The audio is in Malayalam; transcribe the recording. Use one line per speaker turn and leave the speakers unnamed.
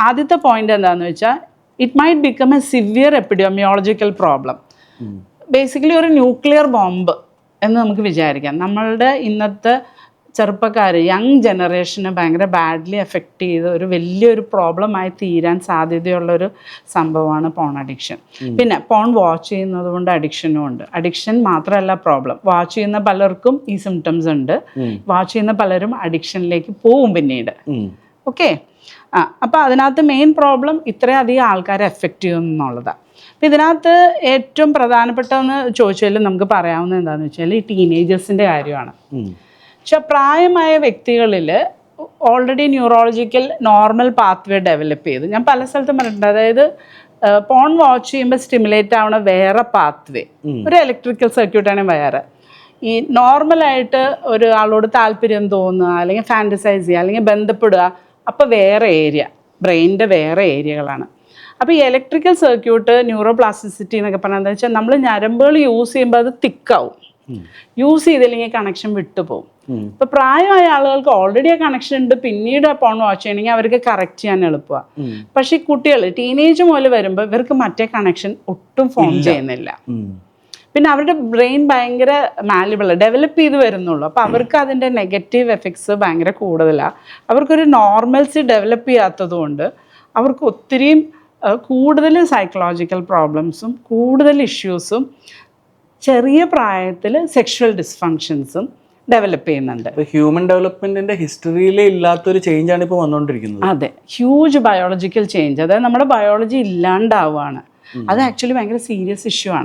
ആദ്യത്തെ പോയിന്റ് എന്താണെന്ന് വെച്ചാൽ it might become A severe epidemiological problem. Basically ഒരു ന്യൂക്ലിയർ ബോംബ് എന്ന് നമുക്ക് വിചാരിക്കാം. നമ്മളുടെ ഇന്നത്തെ ചെറുപ്പക്കാർ, യങ് ജനറേഷനെ ഭയങ്കര ബാഡ്ലി എഫക്റ്റ് ചെയ്ത് ഒരു വലിയൊരു പ്രോബ്ലമായി തീരാൻ സാധ്യതയുള്ളൊരു സംഭവമാണ് പോൺ അഡിക്ഷൻ. പിന്നെ പോൺ വാച്ച് ചെയ്യുന്നത് കൊണ്ട് അഡിക്ഷനും ഉണ്ട്. അഡിക്ഷൻ മാത്രമല്ല പ്രോബ്ലം, വാച്ച് ചെയ്യുന്ന പലർക്കും ഈ സിംറ്റംസ് ഉണ്ട്. വാച്ച് ചെയ്യുന്ന പലരും അഡിക്ഷനിലേക്ക് പോവും പിന്നീട്. ഓക്കെ, അപ്പോൾ അതിനകത്ത് മെയിൻ പ്രോബ്ലം ഇത്രയധികം ആൾക്കാരെ എഫക്റ്റ് ചെയ്യും എന്നുള്ളതാണ്. അപ്പം ഇതിനകത്ത് ഏറ്റവും പ്രധാനപ്പെട്ടതെന്ന് ചോദിച്ചാൽ നമുക്ക് പറയാവുന്നത് എന്താണെന്ന് വെച്ചാൽ ഈ ടീനേജേഴ്സിൻ്റെ കാര്യമാണ്. പക്ഷെ പ്രായമായ വ്യക്തികളിൽ already neurological normal pathway develop ചെയ്ത്, ഞാൻ പല സ്ഥലത്തും പറഞ്ഞിട്ടുണ്ട്, അതായത് പോൺ വാച്ച് ചെയ്യുമ്പോൾ സ്റ്റിമുലേറ്റ് ആവണ വേറെ പാത്വേ, ഒരു ഇലക്ട്രിക്കൽ സർക്യൂട്ടാണ് വേറെ. ഈ നോർമലായിട്ട് ഒരാളോട് താല്പര്യം തോന്നുക, അല്ലെങ്കിൽ ഫാൻറ്റസൈസ് ചെയ്യുക, അല്ലെങ്കിൽ ബന്ധപ്പെടുക, അപ്പോൾ വേറെ ഏരിയ, ബ്രെയിനിൻ്റെ വേറെ ഏരിയകളാണ്. അപ്പോൾ ഈ ഇലക്ട്രിക്കൽ സർക്യൂട്ട്, ന്യൂറോപ്ലാസ്റ്റിസിറ്റി എന്നൊക്കെ പറഞ്ഞാൽ എന്താ വെച്ചാൽ നമ്മൾ ഞരമ്പുകൾ യൂസ് ചെയ്യുമ്പോൾ അത് തിക്കാവും, യൂസ് ചെയ്തില്ലെങ്കിൽ കണക്ഷൻ വിട്ടുപോകും. ഇപ്പൊ പ്രായമായ ആളുകൾക്ക് ഓൾറെഡി ആ കണക്ഷൻ ഉണ്ട്, പിന്നീട് പോൺ വാച്ച് ചെയ്യണമെങ്കിൽ അവർക്ക് കറക്റ്റ് ചെയ്യാൻ എളുപ്പമാണ്. പക്ഷെ ഈ കുട്ടികൾ ടീനേജ് മുതൽ വരുമ്പോൾ ഇവർക്ക് മറ്റേ കണക്ഷൻ ഒട്ടും ഫോം ചെയ്യുന്നില്ല. പിന്നെ അവരുടെ ബ്രെയിൻ ഭയങ്കര മാലിബിൾ ഡെവലപ്പ് ചെയ്ത് വരുന്നുള്ളൂ. അപ്പോൾ അവർക്ക് അതിൻ്റെ നെഗറ്റീവ് എഫക്ട്സ് ഭയങ്കര കൂടുതലാണ്. അവർക്കൊരു നോർമൽസി ഡെവലപ്പ് ചെയ്യാത്തത് കൊണ്ട് അവർക്ക് ഒത്തിരിയും കൂടുതൽ സൈക്കോളജിക്കൽ പ്രോബ്ലംസും കൂടുതൽ ഇഷ്യൂസും ചെറിയ പ്രായത്തിൽ സെക്ഷുവൽ ഡിസ്ഫങ്ഷൻസും ഡെവലപ്പ് ചെയ്യുന്നുണ്ട്.
ഹ്യൂമൻ ഡെവലപ്മെന്റിന്റെ ഹിസ്റ്ററിയിലേ ഇല്ലാത്തൊരു ചേഞ്ചാണ് ഇപ്പോൾ വന്നുകൊണ്ടിരിക്കുന്നത്.
അതെ, ഹ്യൂജ് ബയോളജിക്കൽ ചേഞ്ച്. അതായത് നമ്മുടെ ബയോളജി ഇല്ലാണ്ടാവുകയാണ്. അത് ആക്ച്വലി ഭയങ്കര സീരിയസ് ഇഷ്യൂ ആണ്.